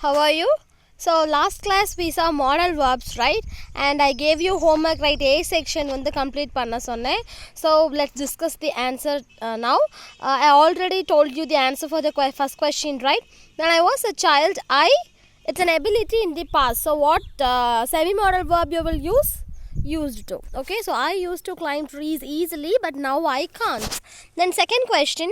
How are you? So last class we saw modal verbs, right? And I gave you homework, right? A section வந்து complete பண்ண சொன்னேன். So let's discuss the answer now. I already told you the answer for the first question, right? When I was a child, it's an ability in the past. So what semi-modal verb you will use? Used to. Okay, so I used to climb trees easily, but now I can't. Then second question,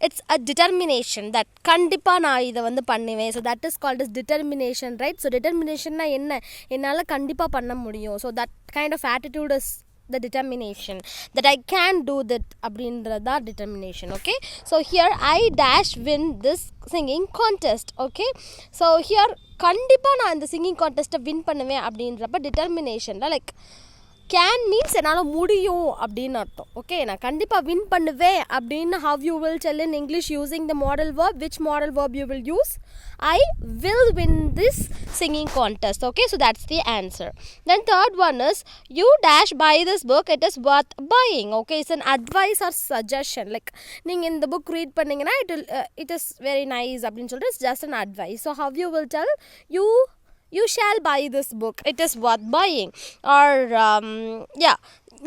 it's a determination that kandipa na idha vandu pannuven. So that is called as determination, right? So determination na enna ennala kandipa panna mudiyum. So that kind of attitude is the determination that I can do that abindradha determination. Okay, so here I dash win this singing contest. Okay, so here kandipa na இந்த singing contest win பண்ணுவேன் அப்படின்றப்ப determination like can means என்னால் முடியும் அப்படின்னு அர்த்தம். Okay, நான் கண்டிப்பாக win பண்ணுவேன் அப்படின்னு how you will tell in English using the modal verb. Which modal verb you will use? I will win this singing contest. Okay, so that's the answer. Then third one is you dash buy this book, it is worth buying. Okay, it's an advice or suggestion. Like நீங்கள் இந்த book read பண்ணிங்கன்னா it is very nice அப்படின்னு சொல்லிட்டு it's just an advice. So how you will tell? You shall buy this book, it is worth buying. Or yeah,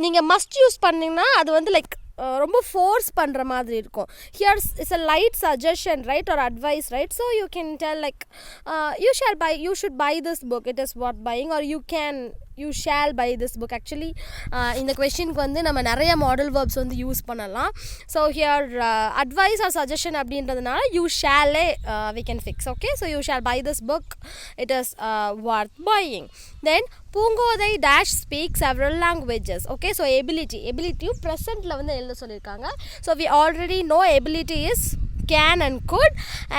நீங்கள் must use பண்ணிங்கன்னா அது வந்து like ரொம்ப ஃபோர்ஸ் பண்ணுற மாதிரி இருக்கும். Here's it's a light suggestion, right, or advice, right. So you can tell like you should buy this book, it is what buying. Or you shall buy this book. Actually இந்த கொஷினுக்கு வந்து நம்ம நிறைய modal verbs வந்து use பண்ணலாம். So here advice or suggestion அப்படின்றதுனால you shall we can fix. Okay, so you shall buy this book, it is what buying. Then Poongothai dash speak several languages. Okay, so ability presentல வந்து எழுத சொல்லியிருக்காங்க. So we already know ability is can and could,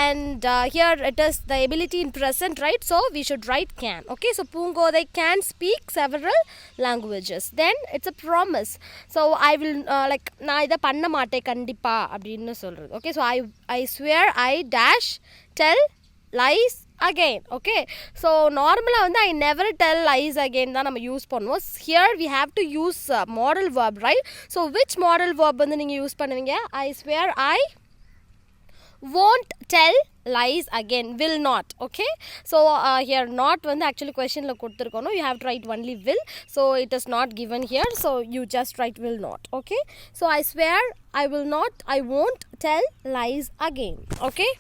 and here it is the ability in present, right? So we should write can. Okay, so Poongothai can speak several languages. Then it's a promise. So I will like நான் இதை பண்ண மாட்டேன் கண்டிப்பா அப்படின்னு சொல்கிறது. Okay, so I swear I dash tell lies again. Okay, so normally வந்து I never tell lies again தான் நம்ம யூஸ் பண்ணுவோம். Here we have to use modal verb, right? So which modal verb வந்து நீங்கள் யூஸ் பண்ணுவீங்க? I swear I won't tell lies again, will not. Okay, so here not வந்து actually questionல கொடுத்துருக்கணும். You have to write only will, so it is not given here, so you just write will not. Okay, so I swear I won't tell lies again. Okay,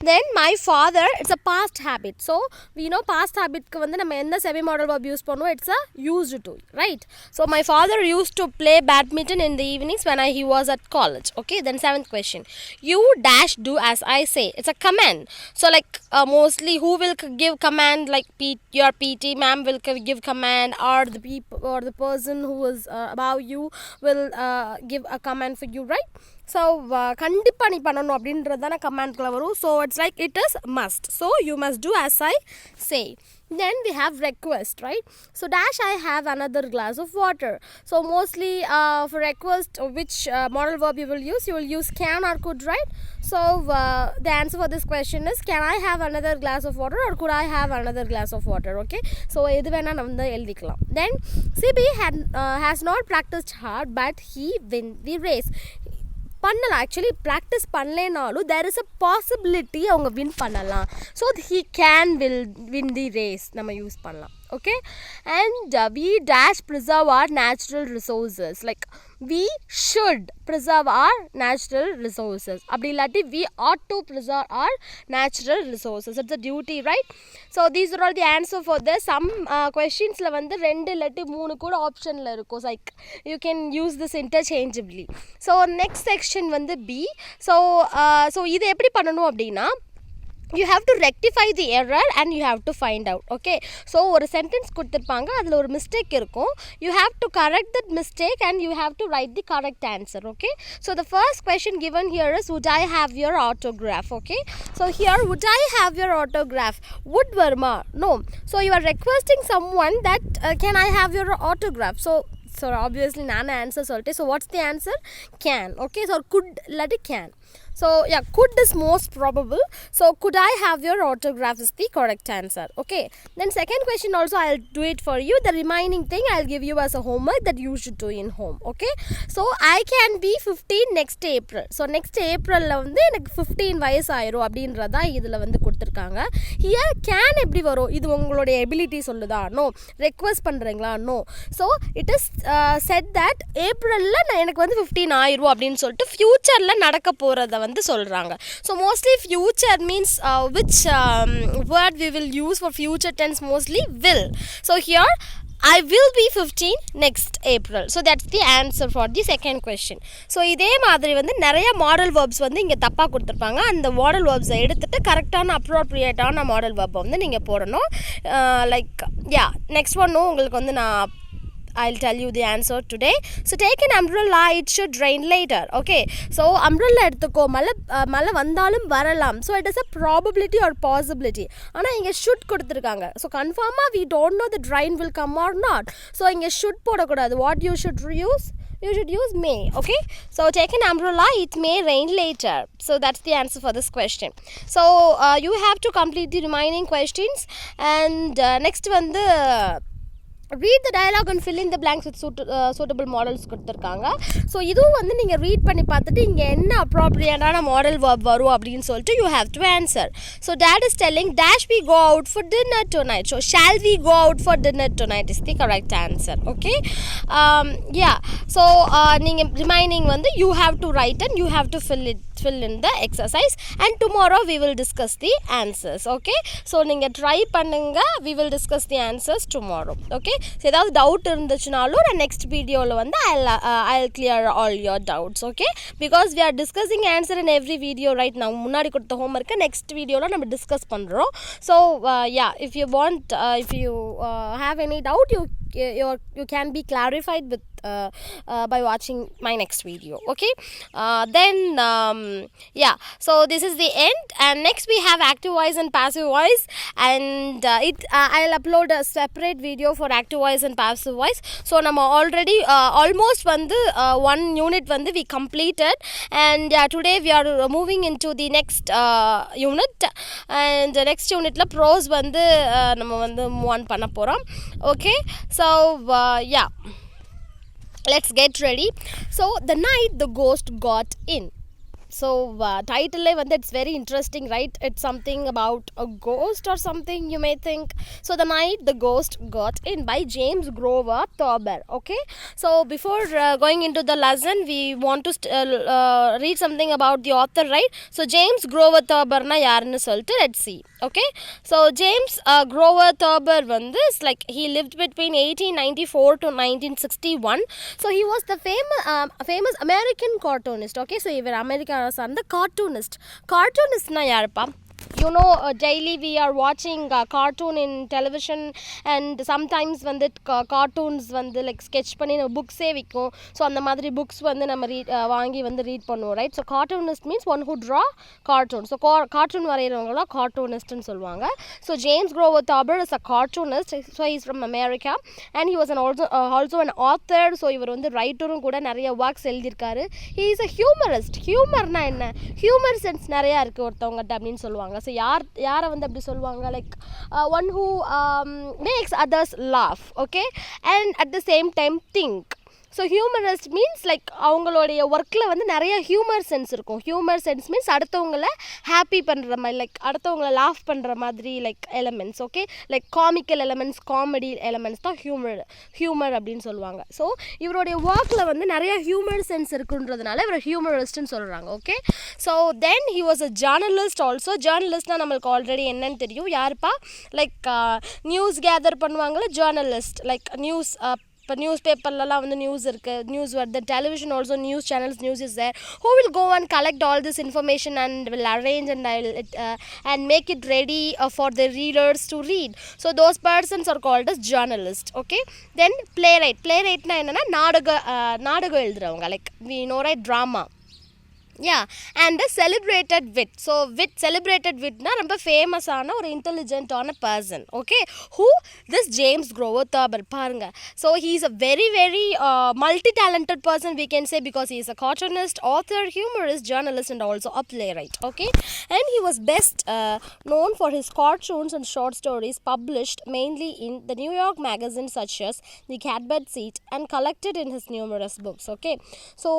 then my father, it's a past habit. So we know past habit க்கு வந்து நம்ம எந்த semi modal verb use பண்ணுவோம்? It's a used to, right? So my father used to play badminton in the evenings when he was at college. Okay, then seventh question, you dash do as I say. It's a command. So like mostly who will give command? Like your PT ma'am will give command, or the people or the person who is above you will give a command for you, right? So கண்டிப்பா நீ பண்ணணும் அப்படின்றது தானே கமாண்ட்குள்ள வரும். So it's like it is must. So you must do as I say. Then we have request, right? So dash I have another glass of water. So mostly for request, which modal verb you will use? You will use can or could, right? So the answer for this question is can I have another glass of water, or could I have another glass of water? Okay, so எது வேணா நம்ம எழுதிக்கலாம். Then CB has not practiced hard but he win the race. பண்ணலாம், actually practice பண்ணலேனாலும் there is a possibility அவங்க win பண்ணலாம். So he can win the race நம்ம use பண்ணலாம். Okay, and we dash preserve our natural resources. Like we should preserve our natural resources. அப்படி இல்லாட்டி we ought to preserve our natural resources. It's a duty, right? So these are all the answer for this. Some questionsல வந்து 2 இல்லாட்டி 3 கூட ஆப்ஷனில் இருக்கும். Like you can use this interchangeably. So next section வந்து B. So இது எப்படி பண்ணணும் அப்படின்னா, you have to rectify the error and you have to find out. Okay, so ஒரு sentence கொடுத்திருப்பாங்க, அதில் ஒரு mistake இருக்கும். You have to correct that mistake and you have to write the correct answer. Okay, so the first question given here is would I have your autograph? Okay, so here would I have your autograph? Would Verma? No. So you are requesting someone that can I have your autograph? So obviously நான் answer சொல்லிட்டேன். So what's the answer? Can. Okay, so could இல்லாட்டி can. So yeah, could is most probable. So could I have your autograph is the correct answer. Okay, then second question also I'll do it for you. The remaining thing I'll give you as a homework that you should do in home. Okay, so I can be 15 next April. So next April வந்து எனக்கு 15 வயசு ஆயிரும் அப்படின்றதா இதில் வந்து கொடுத்துருக்காங்க. Here can எப்படி வரும்? இது உங்களுடைய எபிலிட்டி சொல்லுதா? நோ. ரெக்வஸ்ட் பண்ணுறீங்களா? No. So it is said that ஏப்ரலில் நான் எனக்கு வந்து 15 ஆயிரும் அப்படின்னு சொல்லிட்டு ஃப்யூச்சரில் நடக்க போகிறத வந்து சொல்கிறாங்க. So mostly future means which word we will use for future tense mostly will. So here I will be 15 next April. So that's the answer for the second question. So இதே மாதிரி வந்து நிறைய மாடல் வேர்ப்ஸ் வந்து இங்கே தப்பாக கொடுத்துருப்பாங்க. அந்த model வேர்ப்ஸை எடுத்துகிட்டு கரெக்டான அப்ரோப்ரியேட்டான மாடல் வேர்ப்பை வந்து நீங்கள் போடணும். லைக் யா நெக்ஸ்ட் ஒன்னும் உங்களுக்கு வந்து நான் I'll tell you the answer today. So take an umbrella, it should rain later. Okay, so umbrella எடுத்துக்கோ, மழை வந்தாலும் வரலாம். So it is a probability or possibility. ஆனால் இங்கே should கொடுத்துருக்காங்க. So கன்ஃபார்மாக we don't know that rain will come or not. So இங்கே should போடக்கூடாது. What you should use? You should use may. Okay, so take an umbrella, it may rain later. So that's the answer for this question. So you have to complete the remaining questions. And next வந்து read the dialogue and fill in the blanks with suitable models கொடுத்துருக்காங்க. So இதுவும் வந்து நீங்கள் read பண்ணி பார்த்துட்டு இங்கே என்ன அப்ராப்ரியேட்டான model verb வரும் அப்படின்னு சொல்லிட்டு you have to answer. So dad is telling dash we go out for dinner tonight. So shall we go out for dinner tonight is the correct answer. Okay, yeah, so நீங்கள் remaining வந்து you have to write and you have to fill in the exercise, and tomorrow we will discuss the answers. Okay, so நீங்கள் try பண்ணுங்க, we will discuss the answers tomorrow. Okay, so ஏதாவது doubt இருந்துச்சுனாலும் நான் next வீடியோவில் வந்து I'll clear all your doubts. Okay, because we are discussing answer in every video right now. முன்னாடி கொடுத்த ஹோம்ஒர்க்கை next வீடியோவில் நம்ம டிஸ்கஸ் பண்ணுறோம். So yeah, if you want, if you have any doubt, you can be clarified with by watching my next video. Okay, then yeah, so this is the end, and next we have active voice and passive voice, and I'll upload a separate video for active voice and passive voice. So நம்ம already almost வந்து one unit வந்து we completed, and yeah, today we are moving into the next unit, and the next unitல prose வந்து நம்ம வந்து move on பண்ண போறோம். Okay, so yeah, let's get ready. So the night the ghost got in. So title வந்து it's very interesting, right? It's something about a ghost or something, you may think. So the night the ghost got in by James Grover Thurber. Okay, so before going into the lesson, we want to read something about the author, right? So James Grover Thurber na yarnu soltu, let's see. Okay, so James Grover Thurber வந்து like he lived between 1894 to 1961. So he was the famous American cartoonist. Okay, so இவர் America சார்ந்த cartoonistனா யாருப்பா? You know, daily we are watching cartoon in television, and sometimes வந்து cartoons வந்து like sketch பண்ணி நம்ம புக்ஸே விற்கும். So அந்த மாதிரி புக்ஸ் வந்து நம்ம வாங்கி வந்து ரீட் பண்ணுவோம், right? So cartoonist means one who draw cartoon. So cartoon வரைகிறவங்களாம் cartoonistன்னு சொல்லுவாங்க. So James Grover Thurber is a cartoonist. So he is from America, and he was also an author. So இவர் வந்து ரைட்டரும் கூட நிறைய ஒர்க்ஸ் எழுதியிருக்காரு. he is a humorist. ஹியூமர்னா என்ன? Humour sense நிறையா இருக்குது ஒருத்தவங்ககிட்ட அப்படின்னு சொல்லுவாங்க. ஸோ யாரை வந்து அப்படி சொல்லுவாங்க, like one who maths others laugh. Okay, and at the same time think. So humorist means like அவங்களுடைய ஒர்க்கில் வந்து நிறைய ஹியூமர் சென்ஸ் இருக்கும். ஹியூமர் சென்ஸ் மீன்ஸ் அடுத்தவங்களை ஹாப்பி பண்ணுற மாதிரி, லைக் அடுத்தவங்களை லாஃப் பண்ணுற மாதிரி like elements. Okay, like comical elements, comedy elements தான் ஹியூமர் அப்படின்னு சொல்லுவாங்க. ஸோ இவருடைய ஒர்க்கில் வந்து நிறைய ஹியூமர் சென்ஸ் இருக்குன்றதுனால இவர் ஹியூமரிஸ்ட்னு சொல்கிறாங்க. Okay, so then he was a journalist also. ஜேர்னலிஸ்ட்னால் நம்மளுக்கு ஆல்ரெடி என்னன்னு தெரியும், யாருப்பா? லைக் நியூஸ் கேதர் பண்ணுவாங்கள்ல, ஜேர்னலிஸ்ட். லைக் நியூஸ், இப்போ நியூஸ் பேப்பர்லலாம் வந்து நியூஸ் இருக்குது, நியூஸ் வருது. Television also news channels, news is there. Who will go and collect all this information and will arrange and make it ready for the readers to read. So those persons are called as journalists. Okay, then playwright. playwrightனா என்னென்னா நாடகம் எழுதுறவங்க. Like we know, right? drama. Yeah, and the celebrated wit. So wit, celebrated wit na ரொம்ப ஃபேமஸான ஒரு இன்டெலிஜென்ட்டான person. Okay, who this James Grover Thurber பாருங்க. So he is a very very multi-talented person we can say, because he is a cartoonist, author, humorist, journalist and also a playwright. Okay, and he was best known for his cartoons and short stories published mainly in the New York magazines such as The Catbird Seat and collected in his numerous books. Okay, so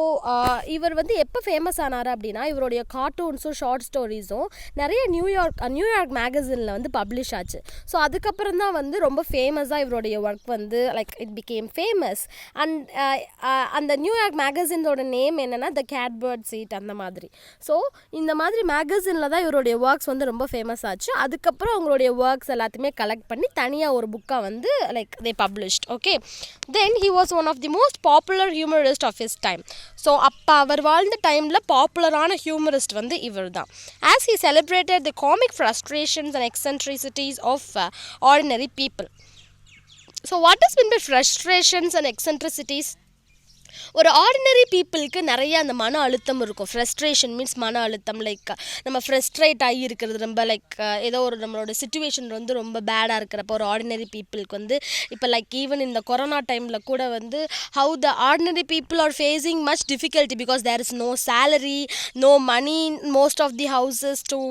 இவர் வந்து எப்போ famous ஆனார் அப்படின்னா, இவருடைய கார்ட்டூன்ஸும் short ஸ்டோரிஸும் நிறைய New York மேகசினில் வந்து publish ஆச்சு. So அதுக்கப்புறம் தான் வந்து ரொம்ப ஃபேமஸாக இவருடைய ஒர்க் வந்து like it became famous. And அந்த நியூயார்க் மேகசினோட நேம் என்னென்னா த கேட்பர்ட் சீட் அந்த மாதிரி. ஸோ இந்த மாதிரி மேகசினில் தான் இவருடைய ஒர்க்ஸ் வந்து ரொம்ப ஃபேமஸ் ஆச்சு. அதுக்கப்புறம் அவங்களுடைய ஒர்க்ஸ் எல்லாத்தையுமே கலெக்ட் பண்ணி தனியாக ஒரு புக்காக வந்து like they published. Okay, then he was one of the most popular humorist of his time. So அப்போ அவர் வாழ்ந்த டைமில் பாப்புலரான ஹியூமரிஸ்ட் வந்து இவர் தான். As he celebrated the comic frustrations and eccentricities of ordinary people. So what is mean by frustrations and eccentricities? ஒரு ordinary பீப்புளுக்கு நிறைய அந்த மன அழுத்தம் இருக்கும். ஃப்ரஸ்ட்ரேஷன் மீன்ஸ் மன அழுத்தம், லைக் நம்ம ஃப்ரஸ்ட்ரேட் ஆகி இருக்கிறது, ரொம்ப லைக் ஏதோ ஒரு நம்மளோட சிச்சுவேஷன் வந்து ரொம்ப பேடாக இருக்கிறப்போ ஒரு ஆர்டினரி பீப்புளுக்கு வந்து இப்போ லைக் ஈவன் இந்த கொரோனா டைமில் கூட வந்து how the ordinary people are facing much difficulty because there is no salary, no money most of the houses to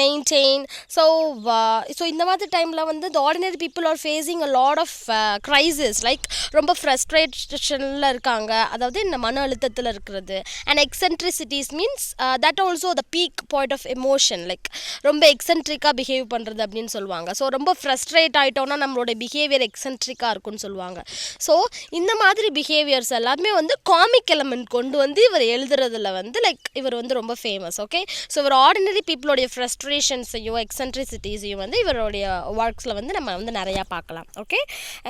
maintain. So இந்த மாதிரி டைமில் வந்து the ordinary people are facing a lot of crisis, like ரொம்ப ஃப்ரஸ்ட்ரேஷனில் இருக்காங்க, அதாவது இந்த மன அழுத்தத்தில் இருக்கிறது. And eccentricities means that also the peak point of emotion, like ரொம்ப எக்ஸென்ட்ரிக்காக பிஹேவ் பண்ணுறது அப்படின்னு சொல்லுவாங்க. ஸோ ரொம்ப ஃப்ரஸ்ட்ரேட் ஆகிட்டோன்னா நம்மளோட பிஹேவியர் எக்ஸென்ட்ரிக்காக இருக்குன்னு சொல்லுவாங்க. ஸோ இந்த மாதிரி பிஹேவியர்ஸ் எல்லாமே வந்து காமிக் எலமெண்ட் கொண்டு வந்து இவர் எழுதுறதுல வந்து லைக் இவர் வந்து ரொம்ப ஃபேமஸ். ஓகே, ஸோ இவர் ஆர்டினரி பீப்புளோடைய ஃப்ரஸ்ட்ரேஷன்ஸையும் எக்ஸென்ட்ரிசிட்டிஸையும் வந்து இவருடைய ஒர்க்ஸில் வந்து நம்ம வந்து நிறையா பார்க்கலாம். Okay,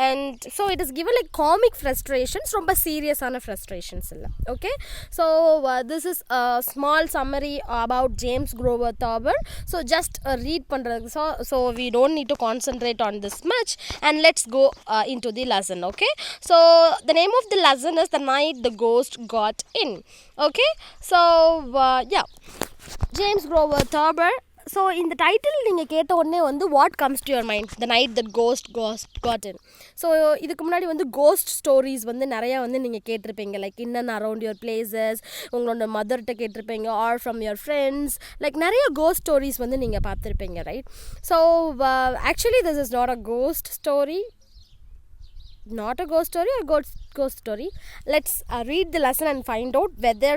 and so it is given like comic frustrations, ரொம்ப சீரியஸான ஃப்ரஸ்ட்ரேஷன்ஸ் இல்லை. Okay, so this is a small summary about James Grover Thurber. So just read பண்ணுறதுக்கு so we don't need to concentrate on this much and let's go into the lesson. Okay, so the name of the lesson is the night the ghost got in. Okay, so yeah, James Grover Thurber. So இந்த title நீங்கள் கேட்ட உடனே வந்து what comes to your mind? The night that ghost got in. So இதுக்கு முன்னாடி வந்து cost stories வந்து நிறையா வந்து நீங்கள் கேட்டிருப்பீங்க, like in and around your places, உங்களோட மதர்கிட்ட கேட்டிருப்பீங்க, or from your friends, like நிறைய கோஸ்ட் ஸ்டோரிஸ் வந்து நீங்கள் பார்த்துருப்பீங்க, right? So actually this is not a ghost story, not a ghost story or ghost story. Let's read the lesson and find out whether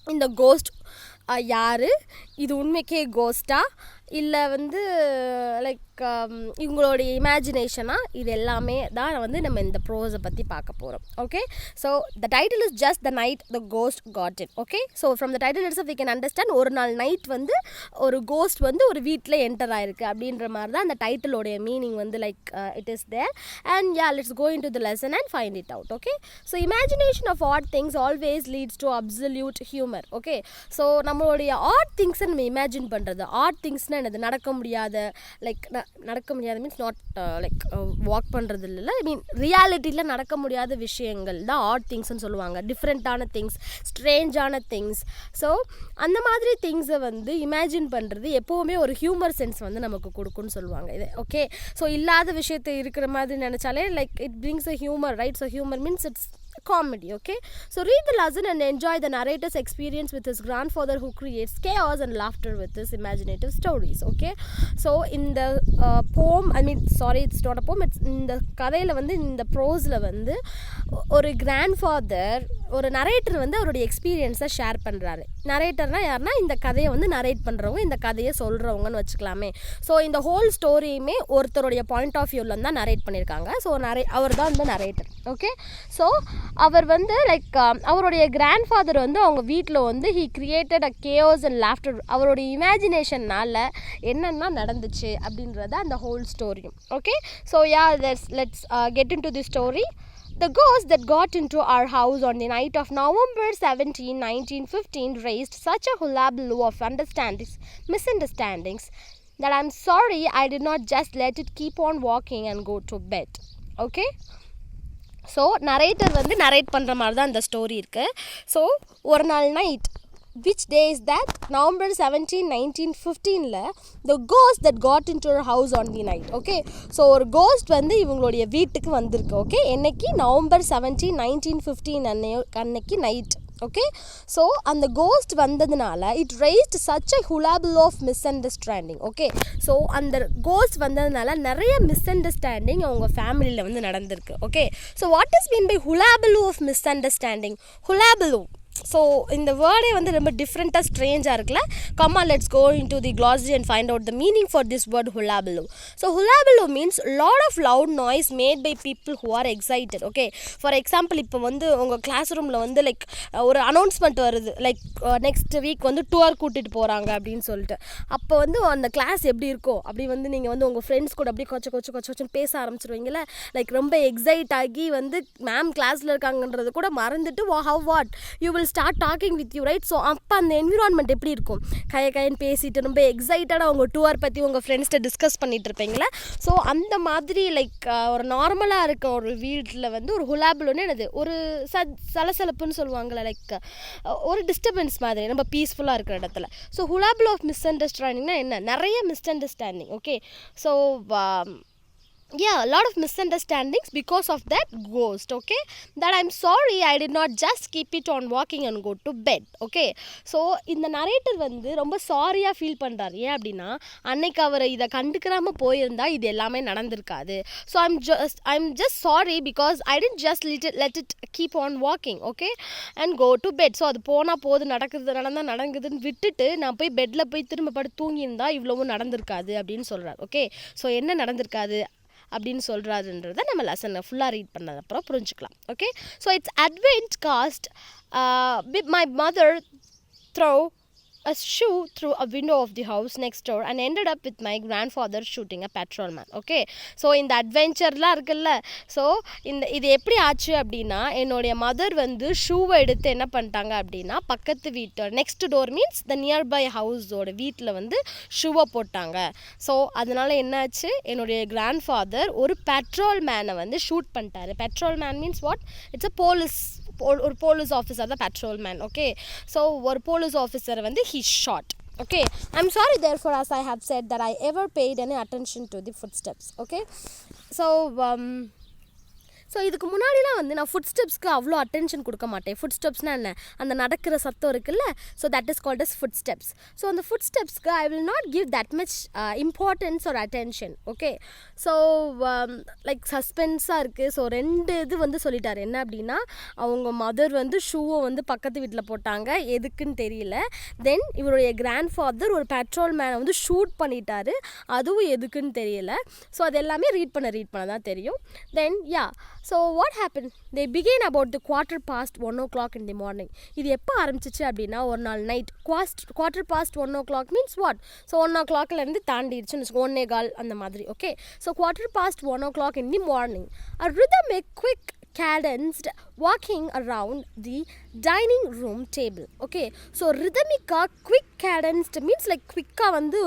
in the ghost யார், இது உண்மைக்கே Costa இல்லை வந்து like இவங்களுடைய இமேஜினேஷனாக, இது எல்லாமே தான் வந்து நம்ம இந்த ப்ரோஸை பற்றி பார்க்க போகிறோம். Okay, so the title is just the night the ghost got in. Okay, so from the title it's we can understand ஒரு நாள் நைட் வந்து ஒரு கோஸ்ட் வந்து ஒரு வீட்டில் என்டர் ஆயிருக்கு அப்படின்ற மாதிரி தான் அந்த டைட்டிலோடைய மீனிங் வந்து like it is there. And yeah, let's go into the lesson and find it out. Okay, so imagination of odd things always leads to absolute humour. Okay, so நம்மளுடைய odd திங்ஸை நம்ம imagine பண்ணுறது, add திங்ஸ்னால் என்னது? நடக்க முடியாத, like நடக்க முடியாத means not like walk பண்ணுறது இல்லை, ஐ மீன் ரியாலிட்டியில் நடக்க முடியாத விஷயங்கள் தான் ஆட் திங்ஸ்ன்னு சொல்லுவாங்க. டிஃப்ரெண்ட்டான திங்ஸ், ஸ்ட்ரேஞ்சான திங்ஸ். ஸோ அந்த மாதிரி திங்ஸை வந்து இமேஜின் பண்ணுறது எப்போவுமே ஒரு ஹியூமர் சென்ஸ் வந்து நமக்கு கொடுக்குன்னு சொல்லுவாங்க இது. ஓகே, ஸோ இல்லாத விஷயத்தை இருக்கிற மாதிரி நினச்சாலே like it brings a humour, right? So humour means it's comedy. Okay, so read the lesson and enjoy the narrator's experience with his grandfather who creates chaos and laughter with his imaginative stories. Okay, so in the poem, I mean sorry, it's not a poem, it's in the கதையில் வந்து இந்த ப்ரோஸில் வந்து ஒரு grandfather, ஒரு narrator வந்து அவருடைய எக்ஸ்பீரியன்ஸை share பண்ணுறாரு. நரேட்டர்னால் யாருன்னா இந்த கதையை வந்து நரேட் பண்ணுறவங்க, இந்த கதையை சொல்கிறவங்கன்னு வச்சுக்கலாமே. ஸோ இந்த ஹோல் ஸ்டோரியுமே ஒருத்தருடைய பாயிண்ட் ஆஃப் வியூவில் தான் நரேட் பண்ணியிருக்காங்க. ஸோ அவர் தான் இந்த நரேட்டர். ஓகே, ஸோ அவர் வந்து லைக் அவருடைய கிராண்ட்ஃபாதர் வந்து அவங்க வீட்டில் வந்து he created a chaos and laughter, அவருடைய இமேஜினேஷன்னால் என்னென்னா நடந்துச்சு அப்படின்றத அந்த ஹோல் ஸ்டோரியும். Okay, so yeah, let's get into the story. The ghost that got into our house on the night of November 17, 1915 raised such a hullabaloo of misunderstandings that I'm sorry I did not just let it keep on walking and go to bed. Okay, so narrator வந்து narrate பண்ணுற மாதிரி தான் இந்த story இருக்குது. So ஒரு நாள் night, which day is that? November 17, 1915 the ghost that got into her house on the night. Okay, so ஒரு ghost வந்து இவங்களுடைய வீட்டுக்கு வந்திருக்கு. ஓகே, என்னைக்கு? November 17, 1915 அன்னைக்கு நைட். ஓகே, ஸோ அந்த கோஸ்ட் வந்ததுனால it raised such a hullabaloo of misunderstanding. Okay, so அந்த கோஸ்ட் வந்ததுனால நிறைய மிஸ்அண்டர்ஸ்டாண்டிங் அவங்க ஃபேமிலியில் வந்து நடந்திருக்கு. Okay, so what is mean by hullabaloo of misunderstanding? hullabaloo, so இந்த வேர்டே வந்து ரொம்ப டிஃப்ரெண்ட்டாக ஸ்ட்ரேஞ்சாக இருக்குல்ல. Come on, let's go into the glossary and find out the meaning for this word hullabaloo. So hullabaloo means lot of loud noise made by people who are excited. Okay, for example, இப்போ வந்து உங்கள் class ரூமில் வந்து like ஒரு announcement வருது, like next week வந்து tour கூட்டிகிட்டு போகிறாங்க அப்படின்னு சொல்லிட்டு. அப்போ வந்து அந்த கிளாஸ் எப்படி இருக்கும் அப்படி வந்து நீங்கள் வந்து உங்கள் ஃப்ரெண்ட்ஸ் கூட அப்படியே கொச்சன்னு பேச ஆரம்பிச்சிருவீங்களே, லைக் ரொம்ப எக்ஸைட் ஆகி வந்து மேம் கிளாஸில் இருக்காங்கன்றது கூட மறந்துட்டு what you will start talking with you, right? So அப்போ அந்த என்விரான்மெண்ட் எப்படி இருக்கும்? கையன்னு பேசிட்டு ரொம்ப எக்ஸைட்டடாக உங்கள் டூர் பற்றி உங்கள் ஃப்ரெண்ட்ஸ்கிட்ட டிஸ்கஸ் பண்ணிட்டு இருப்பீங்களே. ஸோ அந்த மாதிரி லைக் ஒரு நார்மலாக இருக்க ஒரு வீட்டில் வந்து ஒரு hullabaloo என்னது, ஒரு சலசலப்புன்னு சொல்லுவாங்கள்ல, லைக் ஒரு டிஸ்டர்பன்ஸ் மாதிரி நம்ம பீஸ்ஃபுல்லாக இருக்கிற இடத்துல. ஸோ hullabaloo ஆஃப் மிஸ்அண்டர்ஸ்டாண்டிங்னா என்ன? நிறைய misunderstanding. Okay, so yeah, a lot of misunderstandings because of that ghost. Okay, that I'm sorry I did not just keep it on walking and go to bed. Okay, so இந்த narrator வந்து ரொம்ப சாரியாக feel பண்ணுறாரு. ஏன் அப்படின்னா அன்னைக்கு அவர் இதை கண்டுக்கிறாமல் போயிருந்தா இது எல்லாமே நடந்திருக்காது. So I'm just sorry because I didn't just let it keep on walking. Okay, and go to bed. So அது போனால் போது, நடக்குதுன்னு விட்டுட்டு நான் போய் பெட்டில் போய் திரும்ப படுத்து தூங்கியிருந்தா இவ்வளவும் நடந்திருக்காது அப்படின்னு சொல்கிறார். ஓகே, ஸோ என்ன நடந்திருக்காது அப்படின்னு சொல்கிறாருன்றதை நம்ம லெசனை ஃபுல்லாக ரீட் பண்ணதுக்கப்புறம் புரிஞ்சுக்கலாம். Okay, so it's advent cost my mother throw a shoe through a window of the house next door and ended up with my grandfather shooting a patrolman. Okay, so இந்த அட்வென்ச்சர்லாம் இருக்குல்ல, ஸோ இது எப்படி ஆச்சு அப்படின்னா என்னுடைய mother வந்து ஷூவை எடுத்து என்ன பண்ணிட்டாங்க அப்படின்னா பக்கத்து வீட்டு next door means the nearby ஹவுஸோட வீட்டில் வந்து ஷூவை போட்டாங்க. ஸோ அதனால என்னாச்சு, என்னுடைய கிராண்ட்ஃபாதர் ஒரு பெட்ரோல் மேனை வந்து ஷூட் பண்ணிட்டாரு. Petrol man means what? It's a ஒரு போலீஸ் ஆஃபீஸர் தான் பெட்ரோல் மேன். ஓகே, ஸோ ஒரு போலீஸ் ஆஃபீஸரை வந்து he shot. Okay, I'm sorry therefore as I have said that I ever paid any attention to the footsteps. Okay, so இதுக்கு முன்னாடிலாம் வந்து நான் food ஸ்டெப்ஸ்க்கு அவ்வளோ attention கொடுக்க மாட்டேன். ஃபுட் ஸ்டெப்ஸ்னால் என்ன? அந்த நடக்கிற சத்தம் இருக்குல்ல, so that is called as foot steps. So அந்த ஃபுட் ஸ்டெப்ஸ்க்கு I will not give that much importance ஒரு அட்டென்ஷன். ஓகே, ஸோ லைக் சஸ்பென்ஸாக இருக்குது. ஸோ ரெண்டு இது வந்து சொல்லிட்டார். என்ன அப்படின்னா அவங்க மதர் வந்து ஷூவை வந்து பக்கத்து வீட்டில் போட்டாங்க, எதுக்குன்னு தெரியல. தென் இவருடைய கிராண்ட்ஃபாதர் ஒரு பெட்ரோல் மேனை வந்து ஷூட் பண்ணிட்டாரு, அதுவும் எதுக்குன்னு தெரியல. ஸோ அது எல்லாமே ரீட் பண்ண தான் தெரியும். தென் so what happened? They began about the 1:15 in the morning. இது எப்போ ஆரம்பிச்சிச்சு அப்படின்னா ஒரு நாள் நைட் 1:15 means what? ஸோ 1:00 தாண்டிடுச்சுன்னு 1:15 அந்த மாதிரி. Okay, so 1:15 in the morning a rhythmic quick cadenced walking around the dining room table. Okay, so rhythmica quick cadenced means like quick-ஆ வந்து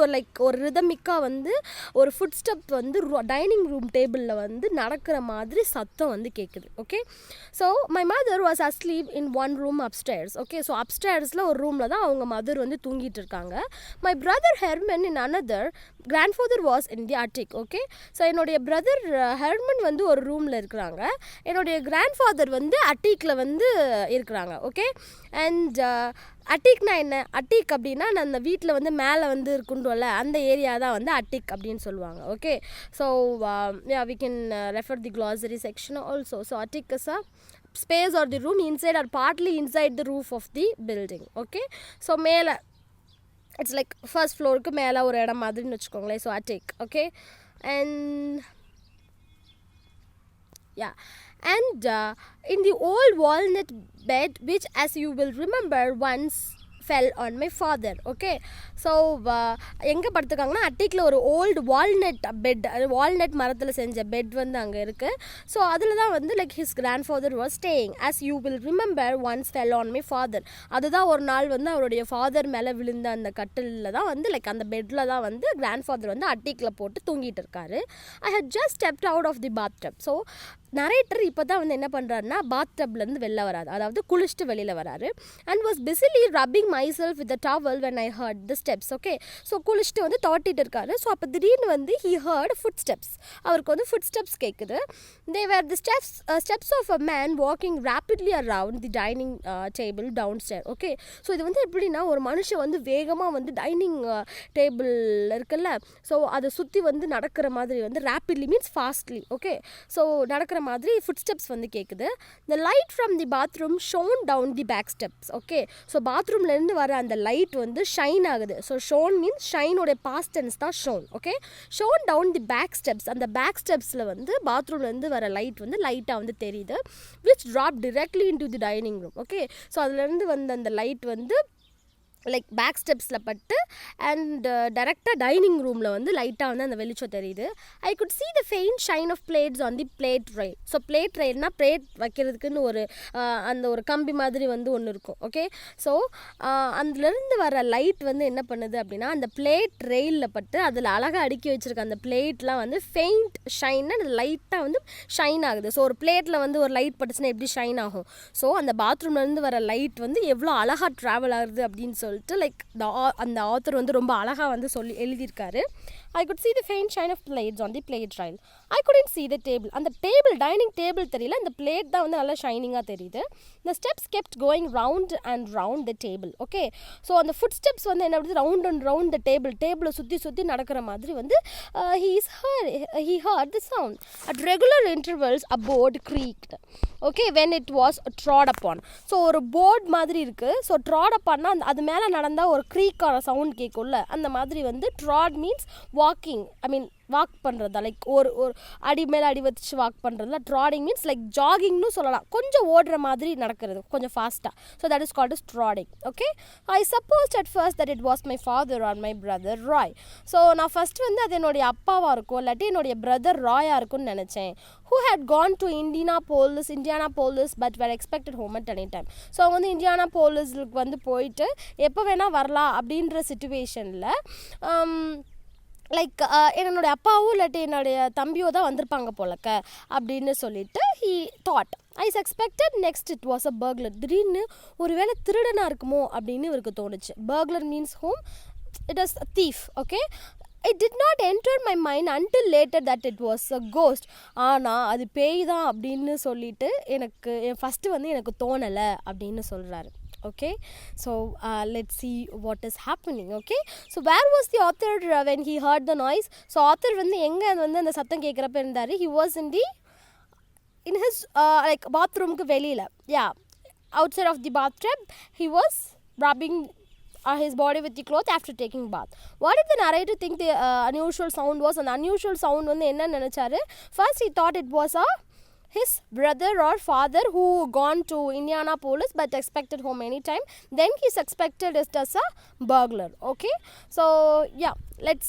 ஒரு rhythmic-ஆ வந்து ஒரு ஃபுட் ஸ்டெப் வந்து டைனிங் ரூம் டேபிளில் வந்து நடக்கிற மாதிரி சத்தம் வந்து கேட்குது. Okay, so my mother was asleep in one room upstairs. Okay, so அப்ஸ்டேர்ஸில் ஒரு ரூமில் தான் அவங்க மதர் வந்து தூங்கிட்டு இருக்காங்க. My brother Herman in another, grandfather was in the attic. Okay, so என்னுடைய பிரதர் ஹெர்மன் வந்து ஒரு ரூமில் இருக்கிறாங்க, என்னுடைய கிராண்ட்ஃபாதர் வந்து அட்டிக்கில் வந்து இருக்கிறாங்க. ஓகே, அண்ட் அட்டிக்னா என்ன? அட்டிக் அப்படின்னா அந்த வீட்டில் வந்து மேலே வந்து இருக்குன்றோம்ல, அந்த ஏரியா தான் வந்து அட்டிக் அப்படின்னு சொல்லுவாங்க. Okay, so we can refer the glossary section also. So attic is a space or the room inside or partly inside the roof of the building. Okay, so மேலே இட்ஸ் லைக் ஃபர்ஸ்ட் ஃப்ளோருக்கு மேலே ஒரு இடம் மாதிரின்னு வச்சுக்கோங்களேன். So attic. Okay, and yeah, and in the old walnut bed which as you will remember once fell on my father. Okay, so எங்கே படுத்துருக்காங்கன்னா அட்டிக்கில் ஒரு old walnut bed, walnut மரத்தில் செஞ்ச பெட் வந்து அங்கே இருக்குது. ஸோ அதில் தான் வந்து like his grandfather was staying. as you will remember once fell on my father, அதுதான் ஒரு நாள் வந்து அவருடைய ஃபாதர் மேலே விழுந்த அந்த கட்டிலில் தான் வந்து லைக் அந்த பெட்டில் தான் வந்து கிராண்ட்ஃபாதர் வந்து அட்டிக்கில் போட்டு தூங்கிட்டு இருக்காரு. I had just stepped out of the bathtub. So narrator இப்போ தான் வந்து என்ன பண்ணுறாருன்னா பாத் டப்லேருந்து வெளில வராது, அதாவது குளிச்சுட்டு வெளியில் வராரு. And was busily rubbing myself with the towel when I heard the steps. Okay, so குளிச்சுட்டு வந்து தோட்டிட்டு இருக்காரு. ஸோ அப்போ திடீர்னு வந்து ஹி ஹர்ட் ஃபுட் ஸ்டெப்ஸ், அவருக்கு வந்து ஃபுட் ஸ்டெப்ஸ் கேட்குது. They were the steps of a man walking rapidly around the dining table down stair. Okay, so இது வந்து எப்படின்னா ஒரு மனுஷன் வந்து வேகமாக வந்து டைனிங் டேபிள் இருக்குல்ல, ஸோ அதை சுற்றி வந்து நடக்கிற மாதிரி வந்து rapidly means fastly. Okay, so நடக்கிற மாதிரி ஃபுட் ஸ்டெப்ஸ் வந்து கேட்குது. The light from the bathroom shone down the back steps. Okay, so பாத்ரூம்லேருந்து வர அந்த லைட் வந்து ஷைன் ஆகுது. ஸோ ஷோன் மீன்ஸ் ஷைனோடைய பாஸ்ட் டென்ஸ் தான் shone. Okay, shone down the back steps, அந்த பேக் ஸ்டெப்ஸில் வந்து பாத்ரூம்லேருந்து வர லைட் வந்து லைட்டாக வந்து தெரியுது. Which drop directly into the dining room. Okay, so அதுலேருந்து வந்த அந்த லைட் வந்து லைக் பேக் ஸ்டெப்ஸில் பட்டு அண்ட் டேரெக்டாக டைனிங் ரூமில் வந்து லைட்டாக வந்து அந்த வெளிச்சம் தெரியுது. I could see the faint shine of plates on the plate rail. So plate ரைல்னால் பிளேட் வைக்கிறதுக்குன்னு ஒரு அந்த ஒரு கம்பி மாதிரி வந்து ஒன்று இருக்கும். ஓகே, ஸோ அதுலேருந்து வர லைட் வந்து என்ன பண்ணுது அப்படின்னா அந்த பிளேட் ரெயிலில் பட்டு அதில் அழகாக அடுக்கி வச்சுருக்க அந்த பிளேட்லாம் வந்து ஃபெயிண்ட் ஷைன்னா அந்த லைட்டாக வந்து ஷைன் ஆகுது. ஸோ ஒரு பிளேட்டில் வந்து ஒரு லைட் பட்டுச்சுன்னா எப்படி ஷைன் ஆகும், ஸோ அந்த பாத்ரூம்லேருந்து வர லைட் வந்து எவ்வளோ அழகாக ட்ராவல் ஆகுது அப்படின்னு சொல்லிட்டு லைக் அந்த ஆத்தர் வந்து ரொம்ப அழகாக வந்து சொல்லி எழுதியிருக்காரு. I could see the faint shine of plates on the plate rail. I couldn't see the table. அந்த டேபிள் டைனிங் டேபிள் தெரியல, அந்த பிளேட் தான் வந்து நல்லா ஷைனிங்காக தெரியுது. The steps kept going round and round the table. Okay, so அந்த food steps வந்து என்ன பண்ணுது, ரவுண்ட் அண்ட் ரவுண்ட் த டேபிளை சுற்றி நடக்கிற மாதிரி வந்து he heard the sound. At regular intervals a board creaked. Okay, when it was trod upon. So ஒரு போர்ட் மாதிரி இருக்குது. ஸோ ட்ராட் அப்பான்னா அது மேலே நடந்தால் ஒரு க்ரீக்கான சவுண்ட் கேட்கும்ல, அந்த மாதிரி வந்து ட்ராட் மீன்ஸ் வாக்கிங், ஐ மீன் வாக் பண்ணுறதா, லைக் ஒரு அடி மேலே அடி வச்சு வாக் பண்ணுறதுல. ட்ராடிங் மீன்ஸ் லைக் ஜாகிங்னு சொல்லலாம், கொஞ்சம் ஓடுற மாதிரி நடக்கிறது கொஞ்சம் ஃபாஸ்ட்டாக. So that is called is trotting. Okay, I supposed at first that it was my father or my brother Roy. So நான் ஃபஸ்ட்டு வந்து அது என்னுடைய அப்பாவாக இருக்கும் இல்லாட்டி என்னுடைய பிரதர் ராயாக இருக்கும்னு நினச்சேன். who had gone to Indianapolis but were expected home at any time. So அவங்க வந்து இண்டியானாபோலிஸ்க்கு வந்து போயிட்டு எப்போ வேணால் வரலாம் அப்படின்ற சிச்சுவேஷனில் லைக் என்னுடைய அப்பாவும் இல்லாட்டி என்னுடைய தம்பியோ தான் வந்திருப்பாங்க போலக்க அப்படின்னு சொல்லிட்டு he thought. I suspected next it was a burglar. திடீர்னு ஒரு வேளை திருடனாக இருக்குமோ அப்படின்னு இவருக்கு தோணுச்சு. burglar means home, it is a thief. okay, it did not enter my mind until later that it was a ghost. ஆனால் அது பேய் தான் அப்படின்னு சொல்லிட்டு எனக்கு ஃபஸ்ட்டு வந்து எனக்கு தோணலை அப்படின்னு சொல்கிறாரு. okay, so let's see what is happening. okay, so where was the author when he heard the noise? so author வந்து எங்கே வந்து அந்த சத்தம் கேட்குறப்ப இருந்தார்? he was in his like bathroomக்கு வெளியில், outside of the bathtub. he was rubbing his body with the cloth after taking bath. What did the narrator think the unusual sound was? அந்த unusual sound வந்து என்ன நினச்சாரு? first he thought it was his brother or father who gone to Indianapolis but expected home anytime. Then he suspected it as a burglar. okay, so let's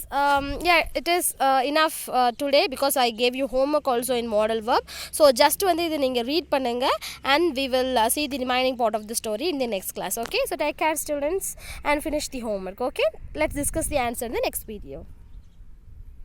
it is enough today because I gave you homework also in modal verb. so just வந்து இது நீங்கள் read பண்ணுங்க and we will see the remaining part of the story in the next class. okay, so take care students and finish the homework. okay, let's discuss the answer in the next video.